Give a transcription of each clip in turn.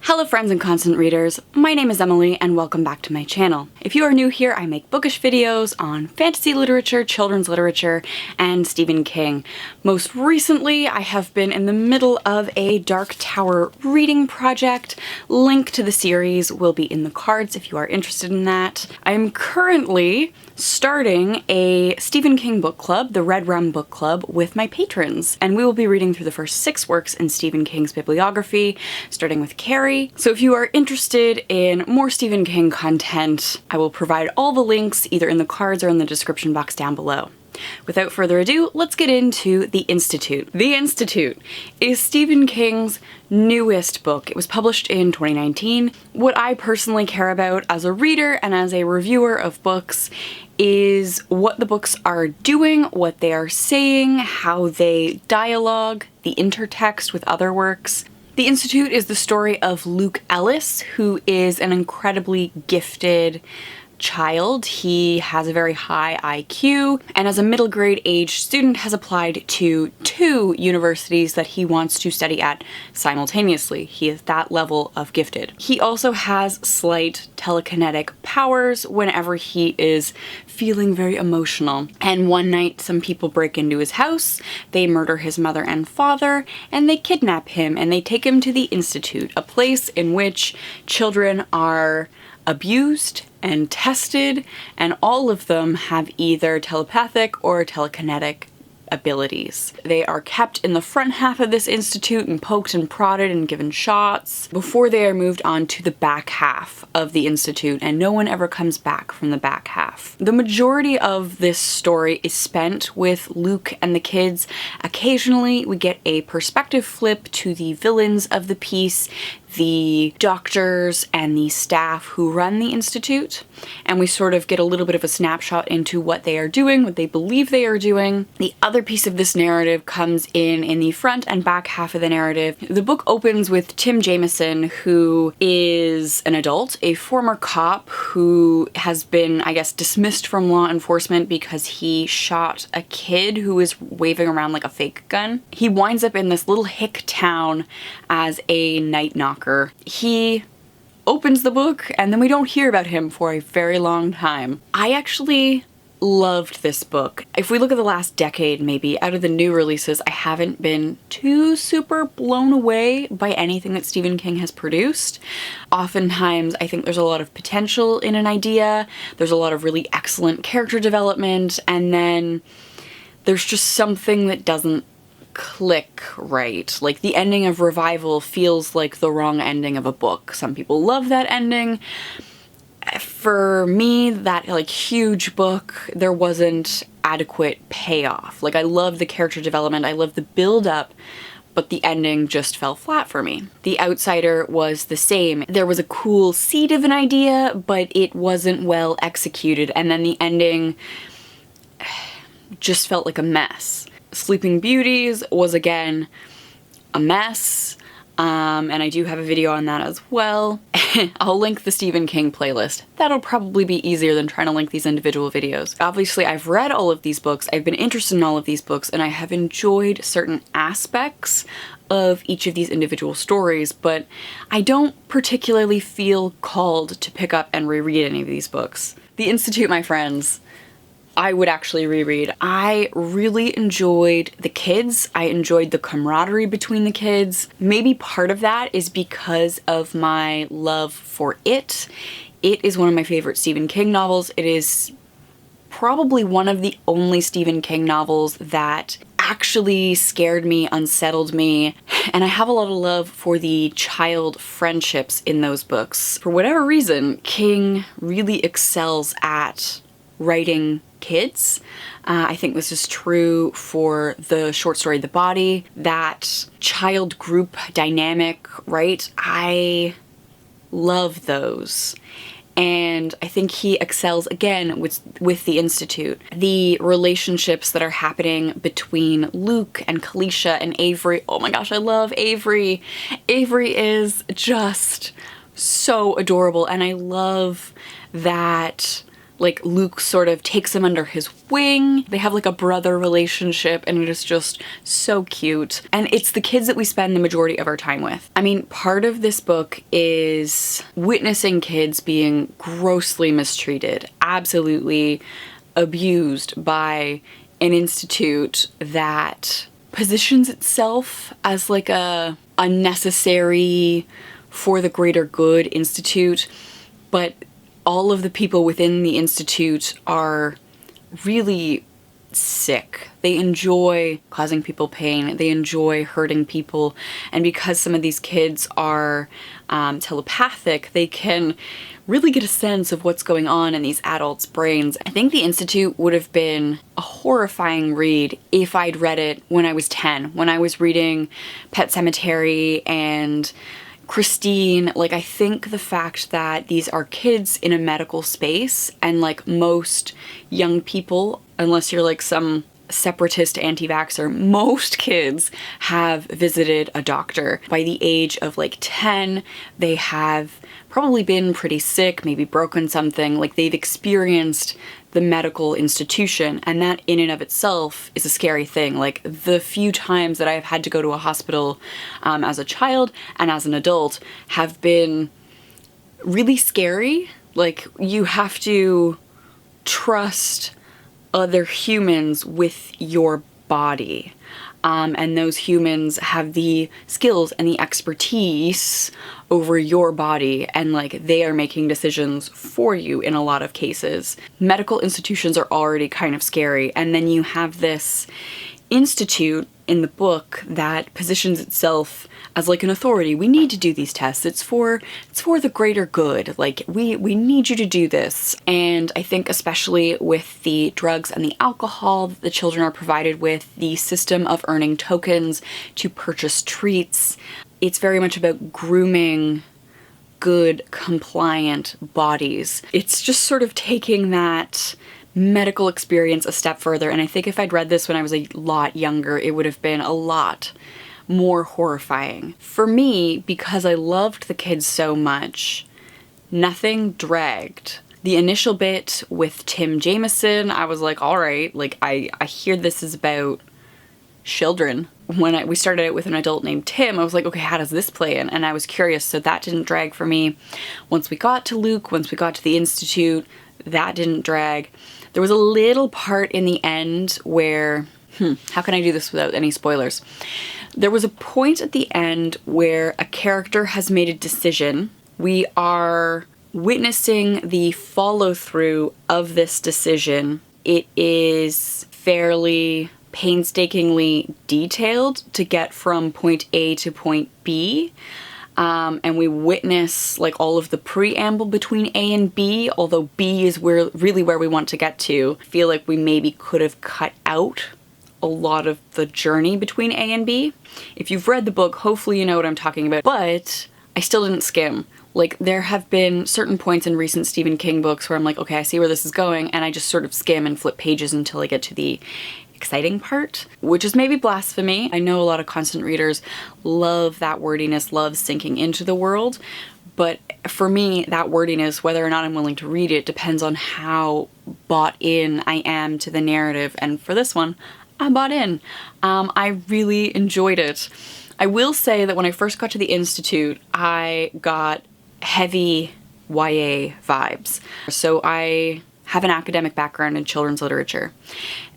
Hello friends and constant readers, my name is Emily and welcome back to my channel. If you are new here, I make bookish videos on fantasy literature, children's literature, and Stephen King. Most recently, I have been in the middle of a Dark Tower reading project. Link to the series will be in the cards if you are interested in that. I am currently starting a Stephen King book club, the Red Rum Book Club, with my patrons, and we will be reading through the first 6 works in Stephen King's bibliography, starting with Kerry. So if you are interested in more Stephen King content, I will provide all the links either in the cards or in the description box down below. Without further ado, let's get into The Institute. The Institute is Stephen King's newest book. It was published in 2019. What I personally care about as a reader and as a reviewer of books is what the books are doing, what they are saying, how they dialogue, the intertext with other works. The Institute is the story of Luke Ellis, who is an incredibly gifted child. He has a very high IQ, and as a middle grade age student has applied to 2 universities that he wants to study at simultaneously. He is that level of gifted. He also has slight telekinetic powers whenever he is feeling very emotional. And one night some people break into his house, they murder his mother and father, and they kidnap him and they take him to the Institute, a place in which children are abused and tested, and all of them have either telepathic or telekinetic abilities. They are kept in the front half of this institute and poked and prodded and given shots before they are moved on to the back half of the institute, and no one ever comes back from the back half. The majority of this story is spent with Luke and the kids. Occasionally we get a perspective flip to the villains of the piece, the doctors and the staff who run the institute, and we sort of get a little bit of a snapshot into what they are doing, what they believe they are doing. The other piece of this narrative comes in the front and back half of the narrative. The book opens with Tim Jameson, who is an adult, a former cop who has been, I guess, dismissed from law enforcement because he shot a kid who was waving around like a fake gun. He winds up in this little hick town as a night knocker. He opens the book and then we don't hear about him for a very long time. I actually loved this book. If we look at the last decade, maybe, out of the new releases, I haven't been too super blown away by anything that Stephen King has produced. Oftentimes, I think there's a lot of potential in an idea, there's a lot of really excellent character development, and then there's just something that doesn't click right. Like, the ending of Revival feels like the wrong ending of a book. Some people love that ending. For me, that like huge book, there wasn't adequate payoff. Like, I love the character development, I love the build up, but the ending just fell flat for me. The Outsider was the same. There was a cool seed of an idea, but it wasn't well executed, and then the ending just felt like a mess. Sleeping Beauties was again a mess, and I do have a video on that as well. I'll link the Stephen King playlist. That'll probably be easier than trying to link these individual videos. Obviously, I've read all of these books, I've been interested in all of these books, and I have enjoyed certain aspects of each of these individual stories, but I don't particularly feel called to pick up and reread any of these books. The Institute, my friends, I would actually reread. I really enjoyed the kids. I enjoyed the camaraderie between the kids. Maybe part of that is because of my love for It. It is one of my favorite Stephen King novels. It is probably one of the only Stephen King novels that actually scared me, unsettled me, and I have a lot of love for the child friendships in those books. For whatever reason, King really excels at writing kids. I think this is true for the short story The Body, that child group dynamic, right? I love those. And I think he excels again with The Institute. The relationships that are happening between Luke and Kalisha and Avery. Oh my gosh, I love Avery. Avery is just so adorable, and I love that Like Luke sort of takes him under his wing. They have like a brother relationship and it is just so cute. And it's the kids that we spend the majority of our time with. I mean, part of this book is witnessing kids being grossly mistreated, absolutely abused by an institute that positions itself as like a necessary for the greater good institute, but all of the people within the institute are really sick. They enjoy causing people pain. They enjoy hurting people. And because some of these kids are telepathic, they can really get a sense of what's going on in these adults' brains. I think the Institute would have been a horrifying read if I'd read it when I was 10, when I was reading Pet Sematary and Christine. Like, I think the fact that these are kids in a medical space, and like most young people, unless you're like some separatist anti-vaxxer, most kids have visited a doctor. By the age of like 10, they have probably been pretty sick, maybe broken something, like they've experienced the medical institution, and that in and of itself is a scary thing. Like the few times that I've had to go to a hospital as a child and as an adult have been really scary. Like you have to trust other humans with your body. And those humans have the skills and the expertise over your body, and like they are making decisions for you in a lot of cases. Medical institutions are already kind of scary, and then you have this institute in the book that positions itself as like an authority. We need to do these tests. It's for the greater good. Like we need you to do this. And I think especially with the drugs and the alcohol that the children are provided with, the system of earning tokens to purchase treats, it's very much about grooming good, compliant bodies. It's just sort of taking that medical experience a step further, and I think if I'd read this when I was a lot younger, it would have been a lot more horrifying. For me, because I loved the kids so much, nothing dragged. The initial bit with Tim Jameson, I was like, all right, like I hear this is about children. When we started out with an adult named Tim, I was like, okay, how does this play in? And I was curious, so that didn't drag for me. Once we got to Luke, once we got to the Institute, that didn't drag. There was a little part in the end where, how can I do this without any spoilers? There was a point at the end where a character has made a decision. We are witnessing the follow-through of this decision. It is fairly painstakingly detailed to get from point A to point B. And we witness like all of the preamble between A and B, although B is really where we want to get to. I feel like we maybe could have cut out a lot of the journey between A and B. If you've read the book, hopefully you know what I'm talking about, but I still didn't skim. Like there have been certain points in recent Stephen King books where I'm like, okay, I see where this is going, and I just sort of skim and flip pages until I get to the exciting part, which is maybe blasphemy. I know a lot of constant readers love that wordiness, love sinking into the world, but for me, that wordiness, whether or not I'm willing to read it, depends on how bought in I am to the narrative, and for this one, I bought in. I really enjoyed it. I will say that when I first got to the Institute, I got heavy YA vibes. So I have an academic background in children's literature,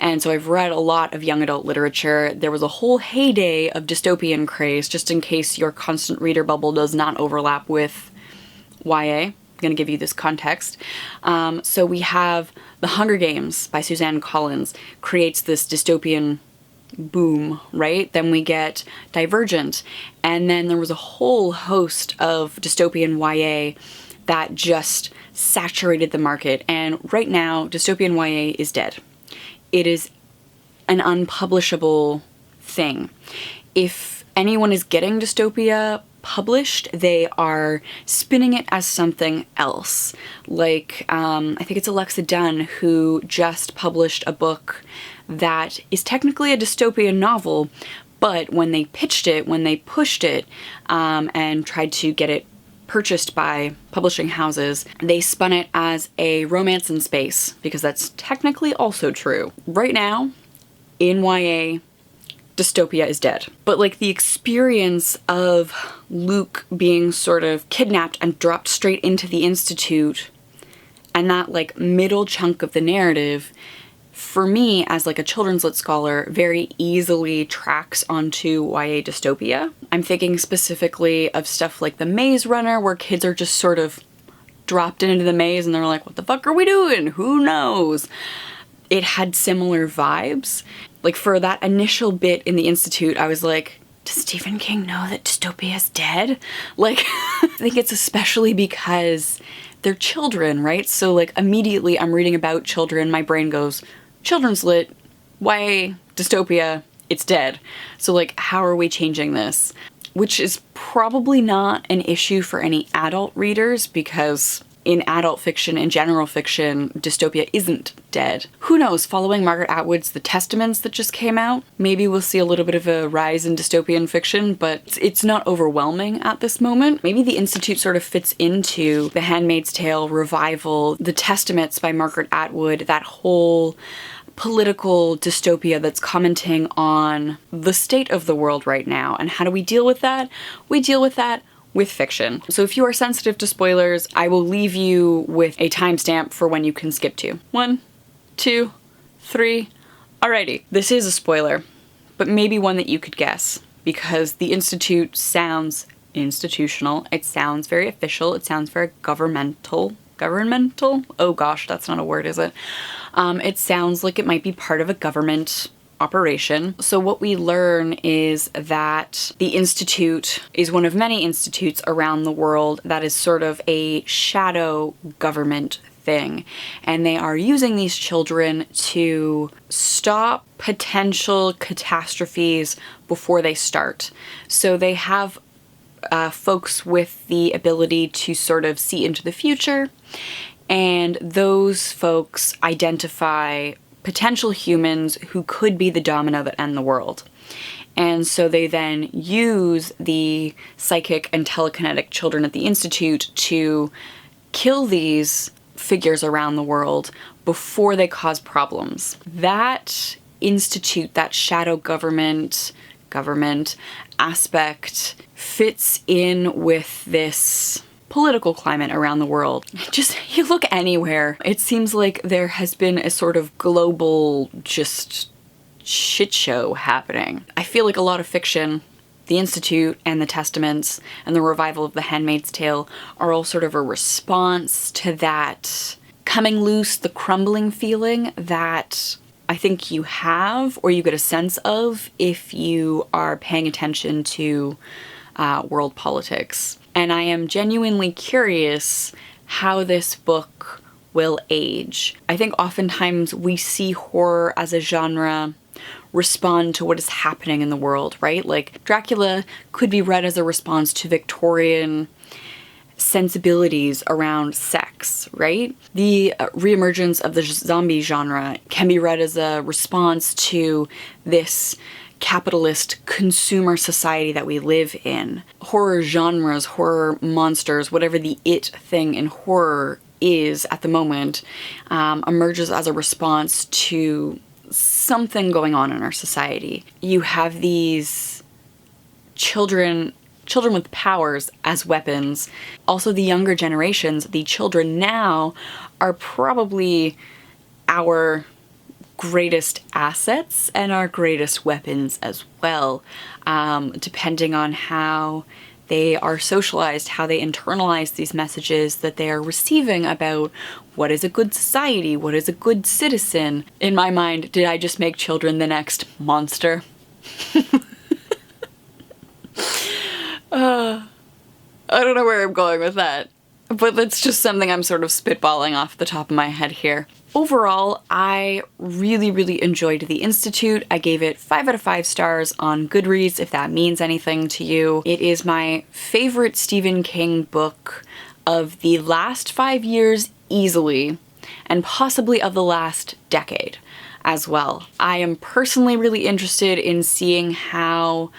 and so I've read a lot of young adult literature. There was a whole heyday of dystopian craze, just in case your constant reader bubble does not overlap with YA. I'm gonna give you this context. So we have The Hunger Games by Suzanne Collins creates this dystopian boom, right? Then we get Divergent, and then there was a whole host of dystopian YA that just saturated the market, and right now dystopian YA is dead. It is an unpublishable thing. If anyone is getting dystopia published, they are spinning it as something else. Like, I think it's Alexa Dunn who just published a book that is technically a dystopian novel, but when they pitched it, when they pushed it, and tried to get it purchased by publishing houses, they spun it as a romance in space, because that's technically also true. Right now, in YA, dystopia is dead. But like the experience of Luke being sort of kidnapped and dropped straight into the Institute, and that like middle chunk of the narrative, for me as like a children's lit scholar, very easily tracks onto YA dystopia. I'm thinking specifically of stuff like The Maze Runner, where kids are just sort of dropped into the maze and they're like, what the fuck are we doing? Who knows? It had similar vibes. Like for that initial bit in the Institute, I was like, does Stephen King know that dystopia is dead? Like, I think it's especially because they're children, right? So like immediately I'm reading about children, my brain goes, children's lit, YA, dystopia, it's dead. So like, how are we changing this? Which is probably not an issue for any adult readers, because in adult fiction and general fiction, dystopia isn't dead. Who knows, following Margaret Atwood's The Testaments that just came out, maybe we'll see a little bit of a rise in dystopian fiction, but it's not overwhelming at this moment. Maybe The Institute sort of fits into The Handmaid's Tale revival, The Testaments by Margaret Atwood, that whole political dystopia that's commenting on the state of the world right now. And how do we deal with that? We deal with that with fiction. So if you are sensitive to spoilers, I will leave you with a timestamp for when you can skip to. 1, 2, 3. Alrighty. This is a spoiler, but maybe one that you could guess, because the Institute sounds institutional. It sounds very official. It sounds very governmental. Governmental? Oh gosh, that's not a word, is it? It sounds like it might be part of a government operation. So what we learn is that the Institute is one of many institutes around the world that is sort of a shadow government thing. And they are using these children to stop potential catastrophes before they start. So they have folks with the ability to sort of see into the future, and those folks identify potential humans who could be the domino that end the world. And so they then use the psychic and telekinetic children at the Institute to kill these figures around the world before they cause problems. That institute, that shadow government aspect fits in with this political climate around the world. Just, you look anywhere, it seems like there has been a sort of global just shit show happening. I feel like a lot of fiction, The Institute and The Testaments and the revival of The Handmaid's Tale, are all sort of a response to that coming loose, the crumbling feeling that I think you have, or you get a sense of, if you are paying attention to world politics. And I am genuinely curious how this book will age. I think oftentimes we see horror as a genre respond to what is happening in the world, right? Like Dracula could be read as a response to Victorian sensibilities around sex, right? The reemergence of the zombie genre can be read as a response to this capitalist consumer society that we live in. Horror genres, horror monsters, whatever the it thing in horror is at the moment, emerges as a response to something going on in our society. You have these children with powers as weapons. Also the younger generations, the children now, are probably our greatest assets and our greatest weapons as well, depending on how they are socialized, how they internalize these messages that they are receiving about what is a good society, what is a good citizen. In my mind, did I just make children the next monster? I don't know where I'm going with that, but that's just something I'm sort of spitballing off the top of my head here. Overall, I really enjoyed The Institute. I gave it 5 out of 5 stars on Goodreads, if that means anything to you. It is my favorite Stephen King book of the last 5 years easily, and possibly of the last decade as well. I am personally really interested in seeing how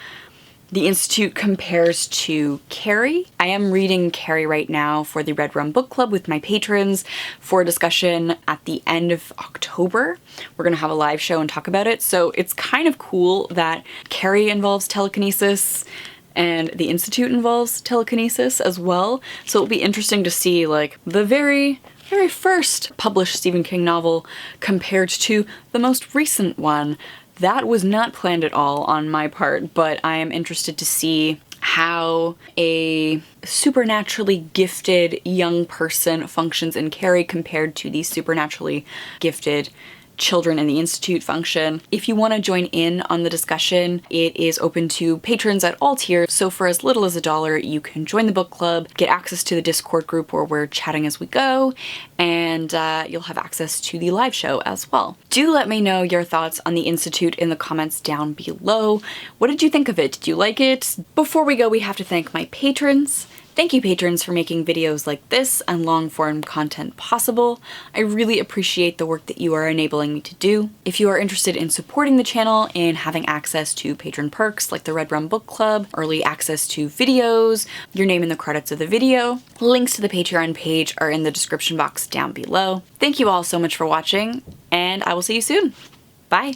the Institute compares to Kerry. I am reading Kerry right now for the Red Rum Book Club with my patrons for a discussion at the end of October. We're gonna have a live show and talk about it. So it's kind of cool that Kerry involves telekinesis and the Institute involves telekinesis as well. So it'll be interesting to see like the very first published Stephen King novel compared to the most recent one. That was not planned at all on my part, but I am interested to see how a supernaturally gifted young person functions in Kerry compared to the supernaturally gifted children in the Institute function. If you want to join in on the discussion, it is open to patrons at all tiers, so for as little as $1, you can join the book club, get access to the Discord group where we're chatting as we go, and you'll have access to the live show as well. Do let me know your thoughts on the Institute in the comments down below. What did you think of it? Did you like it? Before we go, we have to thank my patrons. Thank you, patrons, for making videos like this and long-form content possible. I really appreciate the work that you are enabling me to do. If you are interested in supporting the channel and having access to patron perks like the Red Rum Book Club, early access to videos, your name in the credits of the video, links to the Patreon page are in the description box down below. Thank you all so much for watching, and I will see you soon. Bye!